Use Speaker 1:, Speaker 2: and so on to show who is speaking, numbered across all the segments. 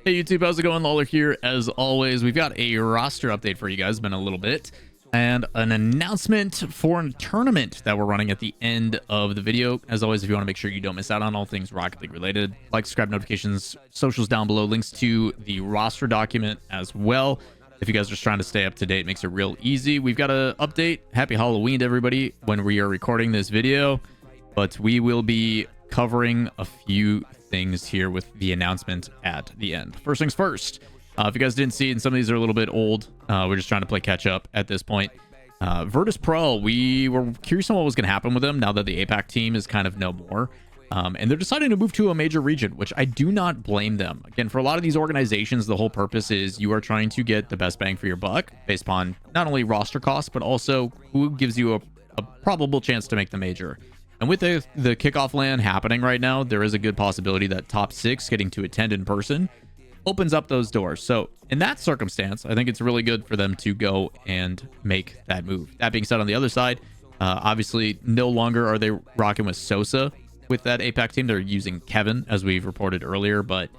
Speaker 1: Hey YouTube, how's it going? Lawler here. As always, we've got a roster update for you guys. It's been a little bit, and an announcement for a tournament that we're running at the end of the video. As always, if you want to make sure you don't miss out on all things Rocket League related, like, subscribe, notifications, socials down below, links to the roster document as well. If you guys are just trying to stay up to date, it makes it real easy. We've got an update. Happy Halloween to everybody when we are recording this video, but we will be covering a few things here with the announcement at the end. First things first, if you guys didn't see it, and some of these are a little bit old, we're just trying to play catch up at this point. Vertice Pro, we were curious on what was going to happen with them now that the APAC team is kind of no more. And they're deciding to move to a major region, which I do not blame them. Again, for a lot of these organizations, the whole purpose is you are trying to get the best bang for your buck based upon not only roster costs, but also who gives you a probable chance to make the major. And with the kickoff LAN happening right now, there is a good possibility that top 6 getting to attend in person opens up those doors. So in that circumstance, I think it's really good for them to go and make that move. That being said, on the other side, obviously no longer are they rocking with Sosa with that APAC team. They're using Kevin, as we've reported earlier, but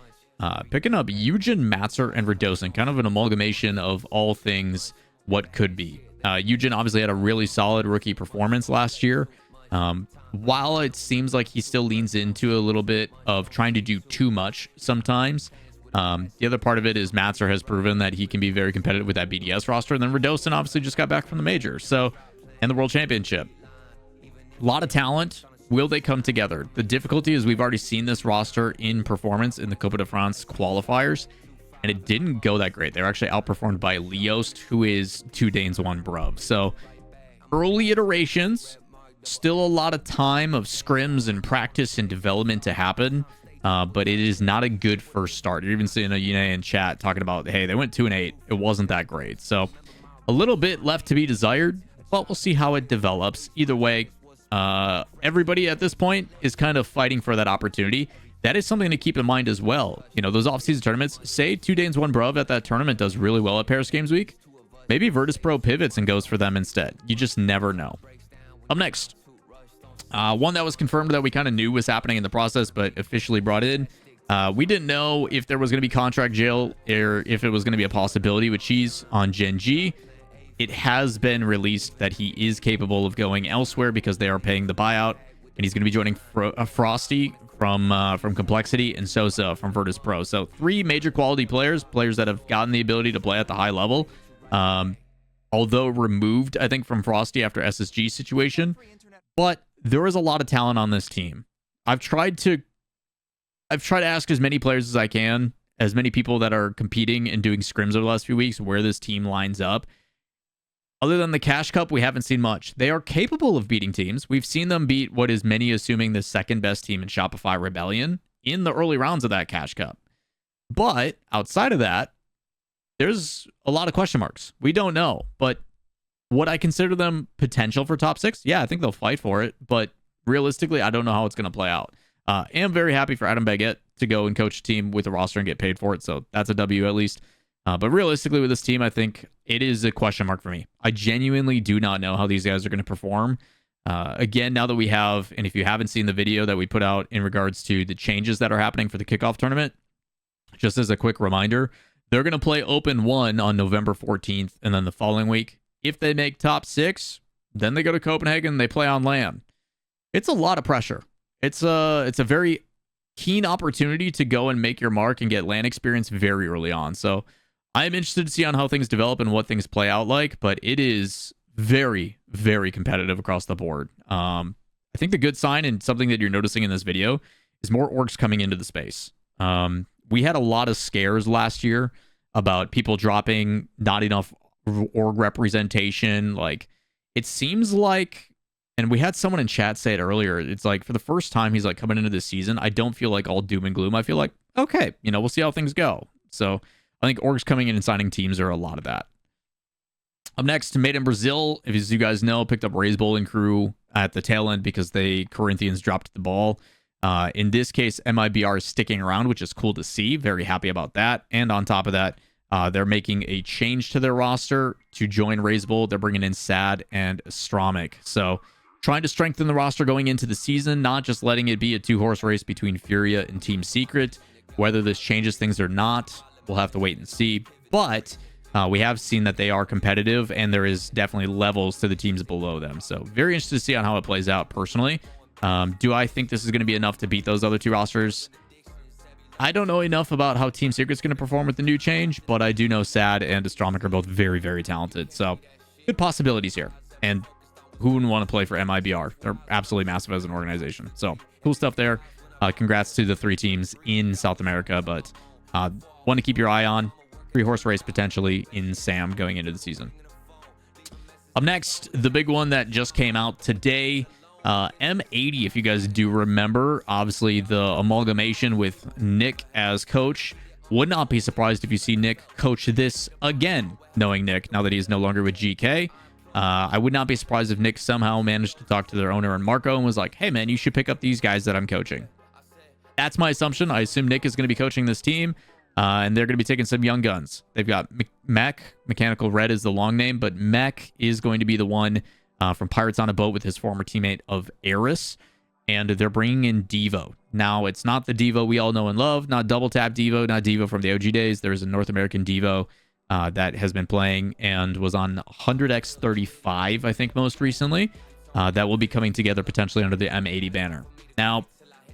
Speaker 1: picking up Eugen, Matzer, and Vertice, kind of an amalgamation of all things what could be. Eugen obviously had a really solid rookie performance last year. While it seems like he still leans into a little bit of trying to do too much sometimes, the other part of it is Matzer has proven that he can be very competitive with that BDS roster. And then Vertice obviously just got back from the major, so, and the World Championship. A lot of talent. Will they come together? The difficulty is we've already seen this roster in performance in the Coupe de France qualifiers, and it didn't go that great. They were actually outperformed by Leost, who is 2 Danes, 1 Bruv. So early iterations. Still a lot of time of scrims and practice and development to happen, but it is not a good first start. You're even seeing a Yune in chat talking about, hey, they went 2-8. It wasn't that great. So a little bit left to be desired, but we'll see how it develops. Either way, everybody at this point is kind of fighting for that opportunity. That is something to keep in mind as well. You know, those off-season tournaments, say 2 Danes, 1 Bruv at that tournament does really well at Paris Games Week. Maybe Vertice Pro pivots and goes for them instead. You just never know. Up next, one that was confirmed that we kind of knew was happening in the process, but officially brought in. We didn't know if there was going to be contract jail or if it was going to be a possibility with Cheese on Gen G. It has been released that he is capable of going elsewhere because they are paying the buyout, and he's going to be joining Frosty from Complexity and Sosa from Vertice Pro. So 3 major quality players that have gotten the ability to play at the high level. Although removed, I think, from Frosty after SSG situation, but there is a lot of talent on this team. I've tried to ask as many players as I can, as many people that are competing and doing scrims over the last few weeks, where this team lines up. Other than the Cash Cup, we haven't seen much. They are capable of beating teams. We've seen them beat what is many assuming the second best team in Shopify Rebellion in the early rounds of that Cash Cup. But outside of that, there's a lot of question marks. We don't know, but would I consider them potential for top 6? Yeah, I think they'll fight for it, but realistically, I don't know how it's going to play out. Am very happy for Adam Baguette to go and coach a team with a roster and get paid for it, so that's a W at least. But realistically, with this team, I think it is a question mark for me. I genuinely do not know how these guys are going to perform. Again, now that we have, and if you haven't seen the video that we put out in regards to the changes that are happening for the kickoff tournament, just as a quick reminder, they're going to play Open 1 on November 14th, and then the following week, if they make top 6, then they go to Copenhagen and they play on LAN. It's a lot of pressure. It's a very keen opportunity to go and make your mark and get LAN experience very early on. So I'm interested to see on how things develop and what things play out like, but it is very, very competitive across the board. I think the good sign and something that you're noticing in this video is more orgs coming into the space. We had a lot of scares last year about people dropping not enough org representation. Like, it seems like, and we had someone in chat say it earlier, it's like for the first time he's like coming into this season, I don't feel like all doom and gloom. I feel like, okay, you know, we'll see how things go. So I think orgs coming in and signing teams are a lot of that. Up next, Made in Brazil, as you guys know, picked up Ray's Bowling Crew at the tail end because the Corinthians dropped the ball. In this case, MIBR is sticking around, which is cool to see. Very happy about that. And on top of that, they're making a change to their roster to join Ray's Bowl. They're bringing in Sad and Stromic. So trying to strengthen the roster going into the season, not just letting it be a 2-horse race between Furia and Team Secret. Whether this changes things or not, we'll have to wait and see. But we have seen that they are competitive, and there is definitely levels to the teams below them. So very interested to see on how it plays out personally. Do I think this is going to be enough to beat those other two rosters? I don't know enough about how Team Secret's going to perform with the new change, but I do know Sad and Astromic are both very, very talented. So good possibilities here. And who wouldn't want to play for MIBR? They're absolutely massive as an organization. So cool stuff there. Congrats to the 3 teams in South America, but one to keep your eye on. 3-horse race potentially in SAM going into the season. Up next, the big one that just came out today, M80, if you guys do remember, obviously the amalgamation with Nick as coach. Would not be surprised if you see Nick coach this again, knowing Nick, now that he is no longer with GK. I would not be surprised if Nick somehow managed to talk to their owner and Marco and was like, hey man, you should pick up these guys that I'm coaching. That's my assumption. I assume Nick is going to be coaching this team. And they're going to be taking some young guns. They've got Mech. Mechanical Red is the long name, but Mech is going to be the one from Pirates on a Boat with his former teammate of Eris. And they're bringing in Devo. Now, it's not the Devo we all know and love. Not Double Tap Devo, not Devo from the OG days. There's a North American Devo that has been playing and was on 100x35, I think, most recently. That will be coming together potentially under the M80 banner. Now,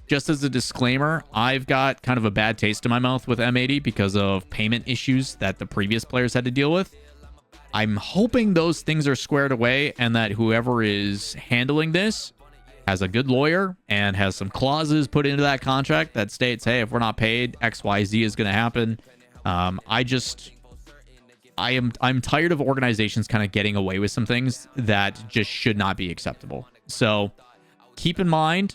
Speaker 1: just as a disclaimer, I've got kind of a bad taste in my mouth with M80 because of payment issues that the previous players had to deal with. I'm hoping those things are squared away and that whoever is handling this has a good lawyer and has some clauses put into that contract that states, hey, if we're not paid, XYZ is going to happen. I'm tired of organizations kind of getting away with some things that just should not be acceptable. So keep in mind,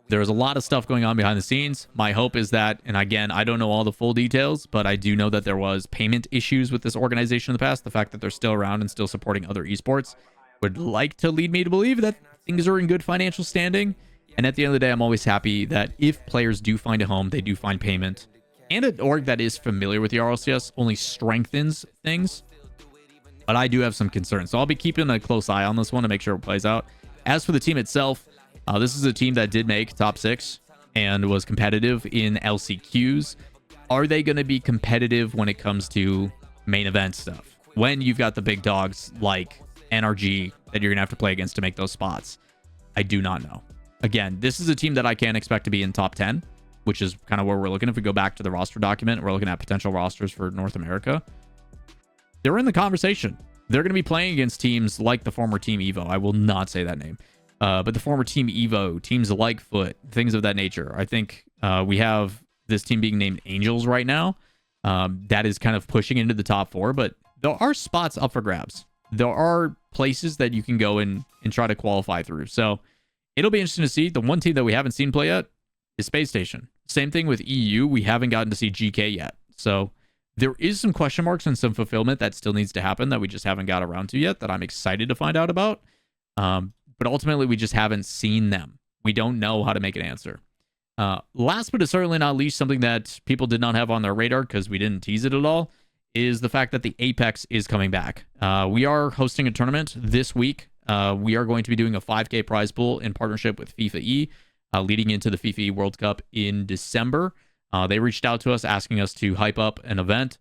Speaker 1: there's a lot of stuff going on behind the scenes. My hope is that, and again, I don't know all the full details, but I do know that there was payment issues with this organization in the past. The fact that they're still around and still supporting other esports would like to lead me to believe that things are in good financial standing. And at the end of the day, I'm always happy that if players do find a home, they do find payment. And an org that is familiar with the RLCS only strengthens things. But I do have some concerns. So I'll be keeping a close eye on this one to make sure it plays out. As for the team itself, this is a team that did make top 6 and was competitive in LCQs. Are they going to be competitive when it comes to main event stuff? When you've got the big dogs like NRG that you're going to have to play against to make those spots? I do not know. Again, this is a team that I can't expect to be in top 10, which is kind of where we're looking. If we go back to the roster document, we're looking at potential rosters for North America. They're in the conversation. They're going to be playing against teams like the former Team Evo. I will not say that name. But the former Team Evo, teams like Foot, things of that nature. I think we have this team being named Angels right now. That is kind of pushing into the top 4, but there are spots up for grabs. There are places that you can go and try to qualify through. So it'll be interesting to see. The one team that we haven't seen play yet is Space Station. Same thing with EU. We haven't gotten to see GK yet. So there is some question marks and some fulfillment that still needs to happen that we just haven't got around to yet that I'm excited to find out about. But ultimately, we just haven't seen them. We don't know how to make an answer. Last but certainly not least, something that people did not have on their radar because we didn't tease it at all, is the fact that the Apex is coming back. We are hosting a tournament this week. We are going to be doing a 5K prize pool in partnership with FIFAe, leading into the FIFAe World Cup in December. They reached out to us asking us to hype up an event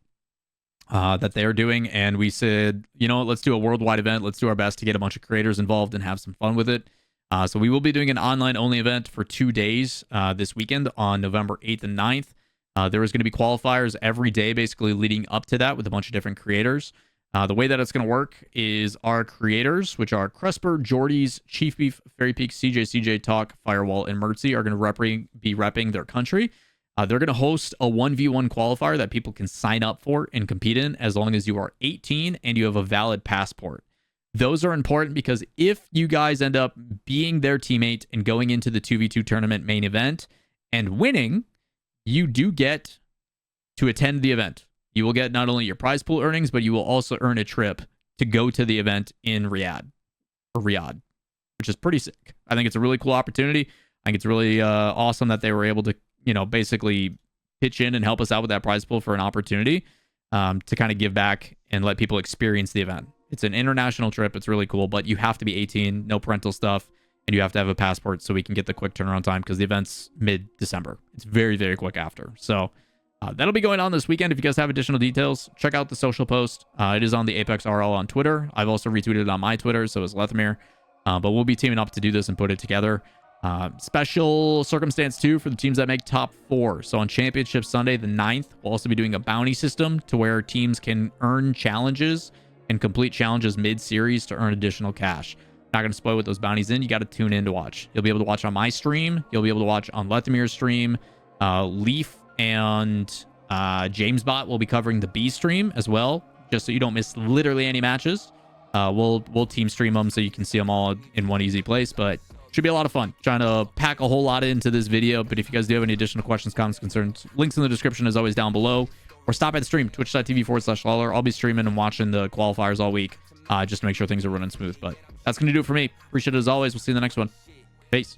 Speaker 1: that they're doing, and we said, you know, let's do a worldwide event. Let's do our best to get a bunch of creators involved and have some fun with it. So we will be doing an online only event for 2 days this weekend on November 8th and 9th. There is going to be qualifiers every day basically leading up to that with a bunch of different creators. The way that it's going to work is our creators, which are Cresper, Jordy's, Chief Beef, Fairy Peak, CJ, Talk, Firewall, and Mertzy, are going to be repping their country. They're going to host a 1v1 qualifier that people can sign up for and compete in as long as you are 18 and you have a valid passport. Those are important because if you guys end up being their teammate and going into the 2v2 tournament main event and winning, you do get to attend the event. You will get not only your prize pool earnings, but you will also earn a trip to go to the event in Riyadh, which is pretty sick. I think it's a really cool opportunity. I think it's really awesome that they were able to, you know, basically pitch in and help us out with that prize pool for an opportunity to kind of give back and let people experience the event. It's an international trip. It's really cool, but you have to be 18, no parental stuff, and you have to have a passport so we can get the quick turnaround time because the event's mid-December. It's very, very quick after. So that'll be going on this weekend. If you guys have additional details, check out the social post. It is on the Apex RL on Twitter. I've also retweeted it on my Twitter, so is Leth and I. But we'll be teaming up to do this and put it together. Special circumstance too for the teams that make top 4. So on Championship Sunday, the 9th, we'll also be doing a bounty system to where teams can earn challenges and complete challenges mid-series to earn additional cash. Not going to spoil what those bounties in. You got to tune in to watch. You'll be able to watch on my stream. You'll be able to watch on Leth and I's stream. Leaf and JamesBot will be covering the B stream as well, just so you don't miss literally any matches. We'll team stream them so you can see them all in one easy place, but should be a lot of fun. Trying to pack a whole lot into this video, but if you guys do have any additional questions, comments, concerns, links in the description as always down below, or stop by the stream, twitch.tv/Lawler. I'll be streaming and watching the qualifiers all week, just to make sure things are running smooth. But that's going to do it for me. Appreciate it as always. We'll see you in the next one. Peace.